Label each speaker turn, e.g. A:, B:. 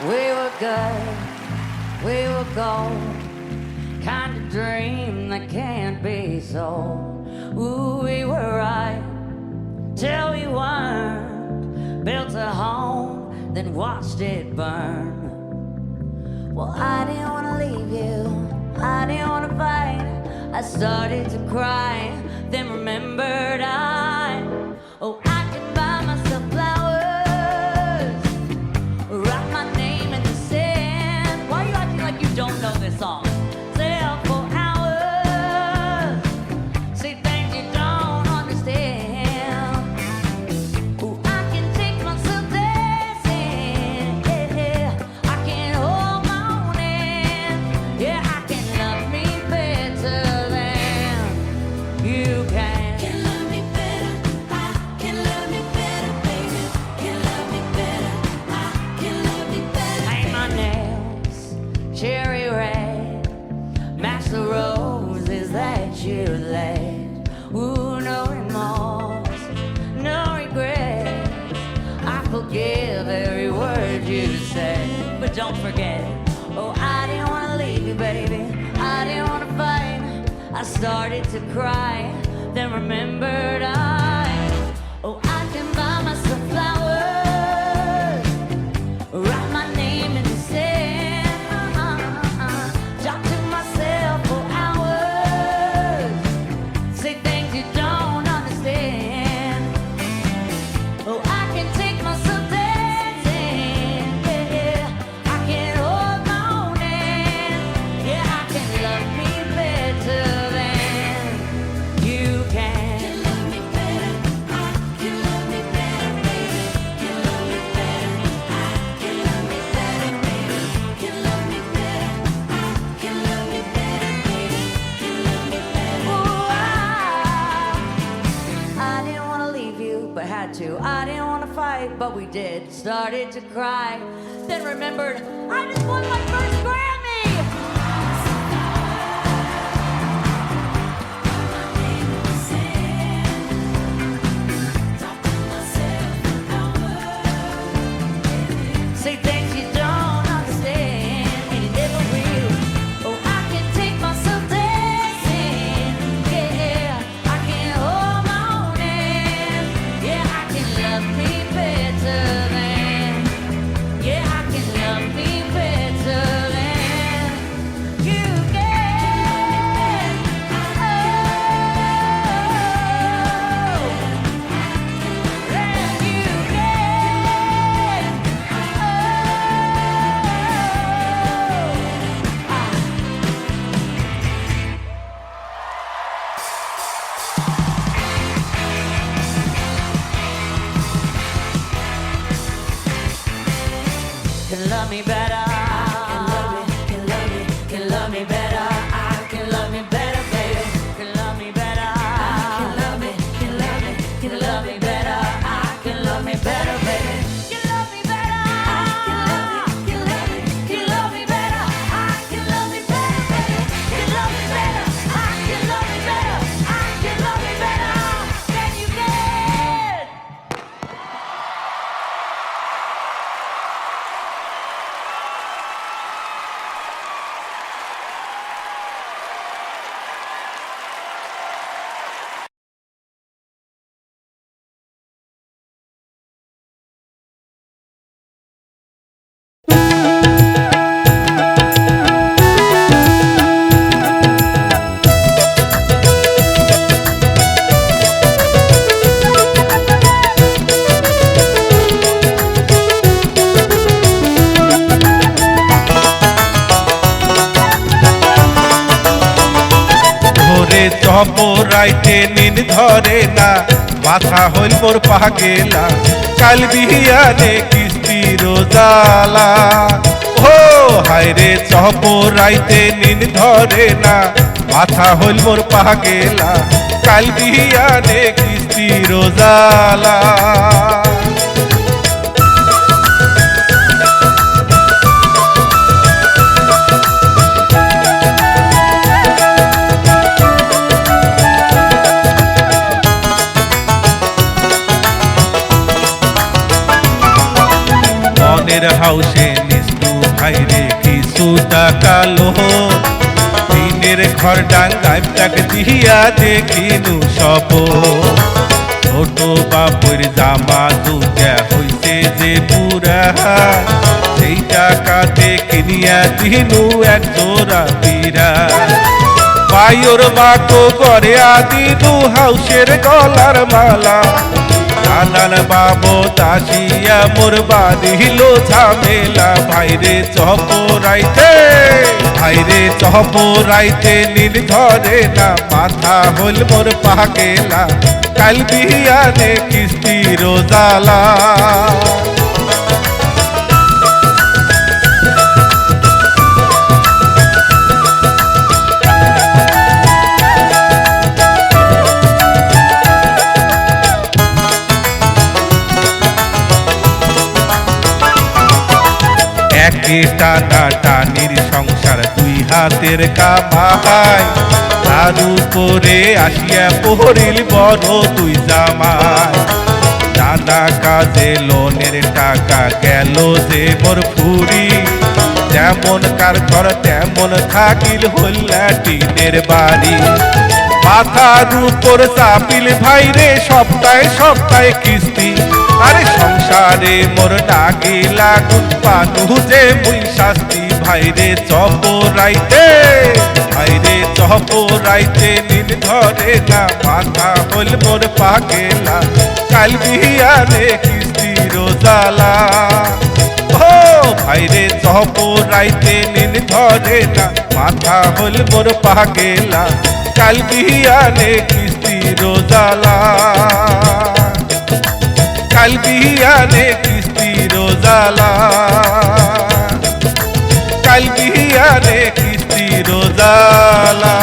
A: We were good, we were gold, kind of dream that can't be sold. Ooh, we were right till we weren't. Built a home, then watched it burn. Well, I didn't want to leave you, I didn't want to fight. I started to cry, then remembered oh, I can buy myself flowers, write my name in the sand. Why are you acting like you don't know this song? Stay up for hours, say things you don't understand. Ooh, I can take myself dancing, yeah. I can hold my own hand, yeah. I can love me better than you can. Cherry red, match the roses that you laid. Ooh, no remorse, no regret. I forgive every word you said, but don't forget. Oh, I didn't want to leave you, baby, I didn't want to fight. I started to cry, then remembered oh, I can buy myself flowers, write my name in the sand. Talk to myself for hours, say things you don't understand. Oh, I can take myself dancing, yeah. I can hold my own hand, yeah. I can love me better than you can. Can love me better, I can love me better, baby. Can love me better, I can love me better, baby. Can love me better, I can love me better, baby. Can love me better. Ooh, I didn't want to leave you, but had to. I didn't want to fight, but we did. Started to cry, then remembered I just won my first Grammy. Say things you don't understand, and you never will. Oh, I can take myself dancing, yeah. I can hold my own hand, yeah. I can love me better than, yeah. I can love me better than you can. Oh, than you can. Can love me better. Can love me, can love me, can love me better. I can love me better, baby. Can love me better. Can love me, can love me, can love me better. I can love me better, baby. Can love me better. Can love me, can love me, can love me better. I can love me better, baby. Can love me better. I can love me better. I can love me better than you can.
B: ভোরে চপরাইতে নিন ধরে না, মাথা হইল মোর পাগেলা, কাল বিহিয়ানে কিস্তির জালা। ও হায়রে চপরাইতে নিন ধরে না, মাথা হইল মোর পাগেলা, কাল বিহিয়ানে কিস্তির জালা। লোনের হাউসে নিস্তু ভাইরে কিছু টাকা লোন, দিনের ঘর ডাঙ্গায় টাক দিয়া দেখিনু সব, ছোট বাপুর জামা দুটা হইছে যে পুরা, সেই টাকাতে কিনিয়া দিনু এক জোড়া পীড়া। পায়র মাকো করে আদিনু হাউসের গলার মালা, নানান বাবু দাসিয়া মোর বাঁধিল ঝামেলা। ভাইরে চপরাইতে, ভাইরে চপরাইতে নীল ধরে না, মাথা হল মোর পাগেলা, কাল বিয়ানে কিস্তির জ্বালা। একে টানা টানির সংসার দুই হাতের কামাই, তার উপরে আসিয়া পড়িল বড় দুই জামাই। নানা কাজে লোনের টাকা গেল যে মোর ফুরি, যেমন কার ঘর তেমন থাকিল হল্লা টিনের বাড়ি। মাথার উপর চাপিল ভাইরে সপ্তাহে সপ্তাহে কিস্তি, আরে সংসারে মোর নাগে লাগুন পানু যে মুই শাস্তি। ভাইরে চপরাইতে, ভাইরে চপরাইতে নীল ধরে না, মাথা হল মোর পাগেলা, কাল বিয়ানে কিস্তির জ্বালা। ও ভাইরে চপরাইতে নীল ধরে না, মাথা হল মোর পাগেলা, কাল বিয়ানে কিস্তির জ্বালা, কাল বিয়ানে কিস্তির জ্বালা, কাল বিয়ানে কিস্তির জ্বালা।